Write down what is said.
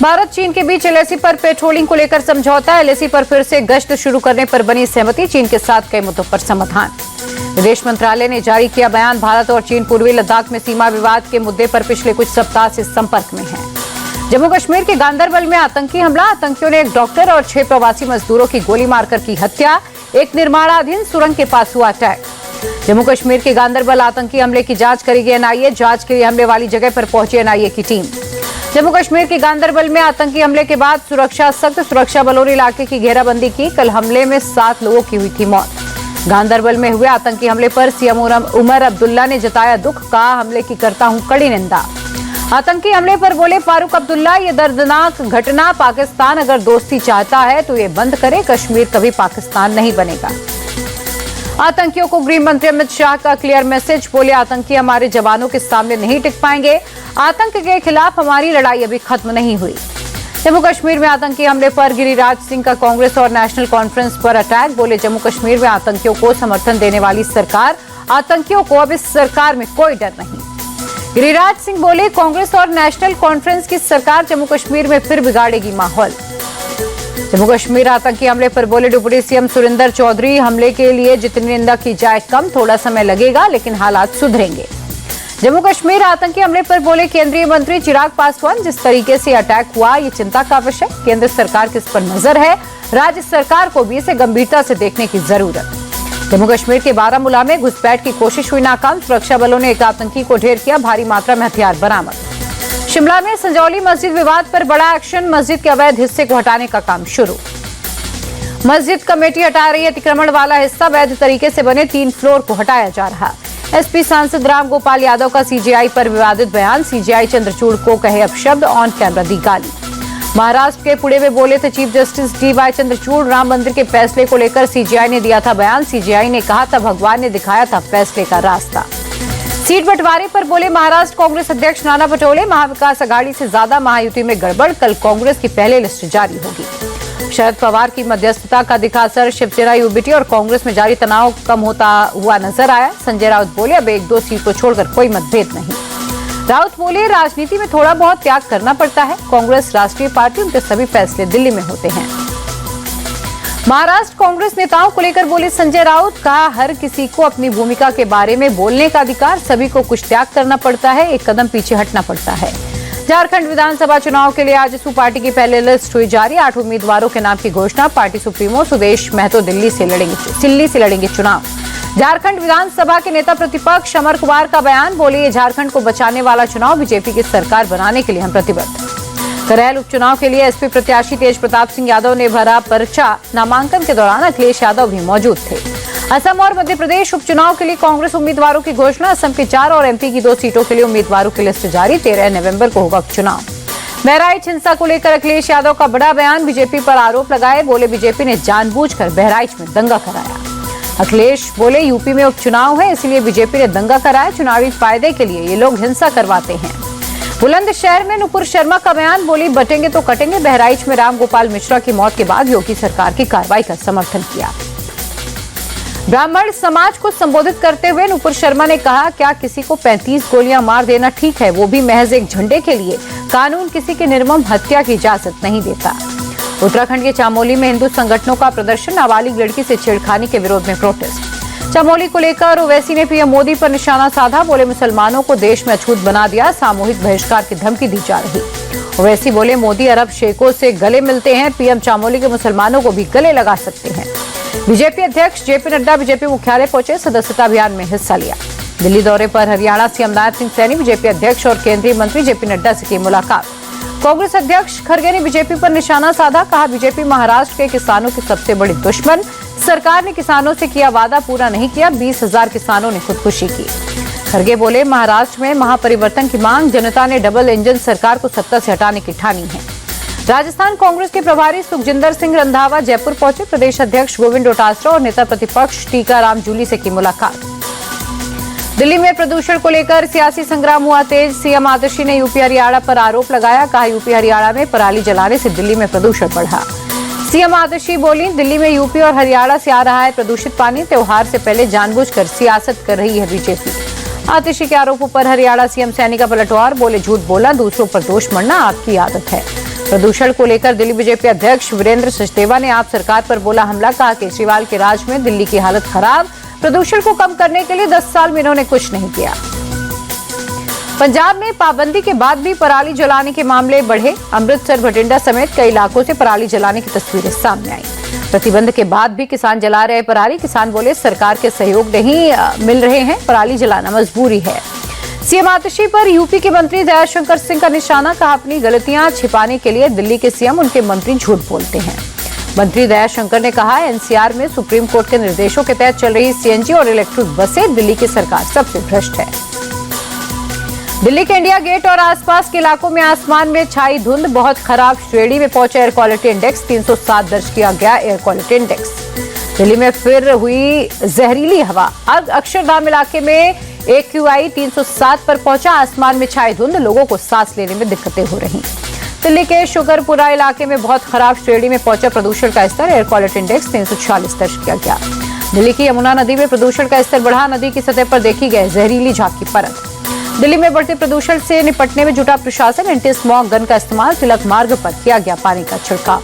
भारत चीन के बीच एलएसी पर पेट्रोलिंग को लेकर समझौता। एलएसी पर फिर से गश्त शुरू करने पर बनी सहमति। चीन के साथ कई मुद्दों पर समाधान। विदेश मंत्रालय ने जारी किया बयान। भारत और चीन पूर्वी लद्दाख में सीमा विवाद के मुद्दे पर पिछले कुछ सप्ताह से संपर्क में है। जम्मू कश्मीर के गांदरबल में आतंकी हमला। आतंकियों ने एक डॉक्टर और 6 प्रवासी मजदूरों की गोली मारकर की हत्या। एक निर्माणाधीन सुरंग के पास हुआ अटैक। जम्मू कश्मीर के गांदरबल आतंकी हमले की जांच करेगी एनआईए। जांच के लिए हमले वाली जगह पर पहुंची एनआईए की टीम। जम्मू कश्मीर के गांदरबल में आतंकी हमले के बाद सख्त सुरक्षा बलों ने इलाके की घेराबंदी की। कल हमले में 7 लोगों की हुई थी मौत। गांदरबल में हुए आतंकी हमले पर सीएम उमर अब्दुल्ला ने जताया दुख। कहा, हमले की करता हूं कड़ी निंदा। आतंकी हमले पर बोले फारूक अब्दुल्ला, ये दर्दनाक घटना। पाकिस्तान अगर दोस्ती चाहता है तो ये बंद करे। कश्मीर कभी पाकिस्तान नहीं बनेगा। आतंकियों को गृह मंत्री अमित शाह का क्लियर मैसेज। बोले, आतंकी हमारे जवानों के सामने नहीं टिक पाएंगे। आतंक के खिलाफ हमारी लड़ाई अभी खत्म नहीं हुई। जम्मू कश्मीर में आतंकी हमले पर गिरिराज सिंह का कांग्रेस और नेशनल कॉन्फ्रेंस पर अटैक। बोले, जम्मू कश्मीर में आतंकियों को समर्थन देने वाली सरकार, आतंकियों को अब इस सरकार में कोई डर नहीं। गिरिराज सिंह बोले, कांग्रेस और नेशनल कॉन्फ्रेंस की सरकार जम्मू कश्मीर में फिर बिगाड़ेगी माहौल। जम्मू कश्मीर आतंकी हमले पर बोले डिप्टी सीएम सुरेंद्र चौधरी, हमले के लिए जितनी निंदा की जाए कम। थोड़ा समय लगेगा लेकिन हालात सुधरेंगे। जम्मू कश्मीर आतंकी हमले पर बोले केंद्रीय मंत्री चिराग पासवान, जिस तरीके से अटैक हुआ ये चिंता का विषय। केंद्र सरकार की इस पर नजर है। राज्य सरकार को भी इसे गंभीरता से देखने की जरूरत। जम्मू कश्मीर के बारामूला में घुसपैठ की कोशिश हुई नाकाम। सुरक्षा बलों ने एक आतंकी को ढेर किया। भारी मात्रा में हथियार बरामद। शिमला में संजौली मस्जिद विवाद पर बड़ा एक्शन। मस्जिद के अवैध हिस्से को हटाने का काम शुरू। मस्जिद कमेटी हटा रही है अतिक्रमण वाला हिस्सा। वैध तरीके से बने 3 फ्लोर को हटाया जा रहा। एसपी सांसद राम गोपाल यादव का सीजेआई पर विवादित बयान। सीजेआई चंद्रचूड़ को कहे अपशब्द, ऑन कैमरा दी गाली। महाराष्ट्र के पुणे में बोले थे chief justice DY Chandrachud. Ram Mandir के फैसले को लेकर सीजेआई ने दिया था बयान। सीजेआई ने कहा था भगवान ने दिखाया था फैसले का रास्ता। सीट बंटवारे पर बोले महाराष्ट्र कांग्रेस अध्यक्ष नाना पटोले, महाविकास अघाड़ी से ज्यादा महायुति में गड़बड़। कल कांग्रेस की पहली लिस्ट जारी होगी। शरद पवार की मध्यस्थता का दिखा असर। शिवसेना, यूबीटी और कांग्रेस में जारी तनाव कम होता हुआ नजर आया। संजय राउत बोले, अब 1-2 सीट को छोड़कर कोई मतभेद नहीं। राउत बोले, राजनीति में थोड़ा बहुत त्याग करना पड़ता है। कांग्रेस राष्ट्रीय पार्टी, उनके सभी फैसले दिल्ली में होते हैं। महाराष्ट्र कांग्रेस नेताओं को लेकर बोले संजय राउत। कहा, हर किसी को अपनी भूमिका के बारे में बोलने का अधिकार। सभी को कुछ त्याग करना पड़ता है, एक कदम पीछे हटना पड़ता है। झारखंड विधानसभा चुनाव के लिए आजसू पार्टी की पहली लिस्ट हुई जारी। 8 उम्मीदवारों के नाम की घोषणा। पार्टी सुप्रीमो सुदेश महतो दिल्ली से लड़ेंगे चुनाव। झारखंड विधानसभा के नेता प्रतिपक्ष अमर कुमार का बयान। बोले, ये झारखंड को बचाने वाला चुनाव। बीजेपी की सरकार बनाने के लिए हम प्रतिबद्ध। करैल उपचुनाव के लिए एसपी प्रत्याशी तेज प्रताप सिंह यादव ने भरा पर्चा। नामांकन के दौरान अखिलेश यादव भी मौजूद थे। असम और मध्य प्रदेश उपचुनाव के लिए कांग्रेस उम्मीदवारों की घोषणा। असम की 4 और एमपी की 2 सीटों के लिए उम्मीदवारों की लिस्ट जारी। 13 नवंबर को होगा चुनाव। बहराइच हिंसा को लेकर अखिलेश यादव का बड़ा बयान। बीजेपी पर आरोप लगाए। बोले, बीजेपी ने जानबूझकर बहराइच में दंगा कराया। अखिलेश बोले, यूपी में उपचुनाव है इसलिए बीजेपी ने दंगा कराया। चुनावी फायदे के लिए ये लोग हिंसा करवाते हैं। बुलंदशहर में नुपुर शर्मा का बयान। बोली, बटेंगे तो कटेंगे। बहराइच में राम गोपाल मिश्रा की मौत के बाद योगी सरकार की कार्रवाई का समर्थन किया। ब्राह्मण समाज को संबोधित करते हुए नुपुर शर्मा ने कहा, क्या किसी को 35 गोलियां मार देना ठीक है, वो भी महज एक झंडे के लिए? कानून किसी की निर्मम हत्या की इजाजत नहीं देता। उत्तराखंड के चामोली में हिंदू संगठनों का प्रदर्शन। नाबालिग लड़की से छेड़खानी के विरोध में प्रोटेस्ट। चामोली को लेकर ओवैसी ने पीएम मोदी पर निशाना साधा। बोले, मुसलमानों को देश में अछूत बना दिया। सामूहिक बहिष्कार की धमकी दी जा रही। ओवैसी बोले, मोदी अरब शेखों से गले मिलते हैं। पीएम चामोली के मुसलमानों को भी गले लगा सकते हैं। बीजेपी अध्यक्ष जेपी नड्डा बीजेपी मुख्यालय पहुंचे। सदस्यता अभियान में हिस्सा लिया। दिल्ली दौरे पर हरियाणा सीएम नायब सिंह सैनी, बीजेपी अध्यक्ष और केंद्रीय मंत्री जेपी नड्डा से की मुलाकात। कांग्रेस अध्यक्ष खड़गे ने बीजेपी पर निशाना साधा। कहा, बीजेपी महाराष्ट्र के किसानों की सबसे बड़ी दुश्मन। सरकार ने किसानों से किया वादा पूरा नहीं किया। 20,000 किसानों ने खुदकुशी की। खड़गे बोले, महाराष्ट्र में महापरिवर्तन की मांग। जनता ने डबल इंजन सरकार को सत्ता से हटाने की ठानी है। राजस्थान कांग्रेस के प्रभारी सुखजिंदर सिंह रंधावा जयपुर पहुंचे। प्रदेश अध्यक्ष गोविंद डोटासरा और नेता प्रतिपक्ष टीकाराम जूली से की मुलाकात। दिल्ली में प्रदूषण को लेकर सियासी संग्राम हुआ तेज। सीएम आतिशी ने यूपी हरियाणा पर आरोप लगाया। कहा, यूपी हरियाणा में पराली जलाने से दिल्ली में प्रदूषण बढ़ा। सीएम आतिशी बोली, दिल्ली में यूपी और हरियाणा से आ रहा है प्रदूषित पानी। त्योहार से पहले जानबूझकर सियासत कर रही है बीजेपी। आतिशी के आरोपों पर हरियाणा सीएम सैनी का पलटवार। बोले, झूठ बोला, दूसरों पर दोष मढ़ना आपकी आदत है। प्रदूषण को लेकर दिल्ली बीजेपी अध्यक्ष वीरेंद्र सचदेवा ने आप सरकार पर बोला हमला। कहा केजरीवाल के राज में दिल्ली की हालत खराब, प्रदूषण को कम करने के लिए 10 साल में इन्होंने कुछ नहीं किया। पंजाब में पाबंदी के बाद भी पराली जलाने के मामले बढ़े। अमृतसर, बठिंडा समेत कई इलाकों से पराली जलाने की तस्वीरें सामने आई। प्रतिबंध के बाद भी किसान जला रहे पराली। किसान बोले सरकार के सहयोग नहीं मिल रहे हैं, पराली जलाना मजबूरी है। सीएम आतिशी पर यूपी के मंत्री दयाशंकर सिंह का निशाना। कहा अपनी गलतियां छिपाने के लिए दिल्ली के सीएम उनके मंत्री झूठ बोलते हैं। मंत्री दयाशंकर ने कहा एनसीआर में सुप्रीम कोर्ट के निर्देशों के तहत चल रही सीएनजी और इलेक्ट्रिक बसें दिल्ली की सरकार सबसे भ्रष्ट है। दिल्ली के इंडिया गेट और आसपास के इलाकों में आसमान में छाई धुंध, बहुत खराब श्रेणी में पहुंचा एयर क्वालिटी इंडेक्स। 307 दर्ज किया गया एयर क्वालिटी इंडेक्स। दिल्ली में फिर हुई जहरीली हवा। अब अक्षरधाम इलाके में AQI 307 पर पहुंचा। आसमान में छाई धुंध, लोगों को सांस लेने में दिक्कतें हो रही। दिल्ली के शुगरपुरा इलाके में बहुत खराब श्रेणी में पहुंचा प्रदूषण का स्तर। एयर क्वालिटी इंडेक्स 346 दर्ज किया गया। दिल्ली की यमुना नदी में प्रदूषण का स्तर बढ़ा। नदी की सतह पर देखी गई जहरीली झाग की परत। दिल्ली में बढ़ते प्रदूषण से निपटने में जुटा प्रशासन। एंटी स्मॉग गन का इस्तेमाल। तिलक मार्ग पर किया गया पानी का छिड़काव।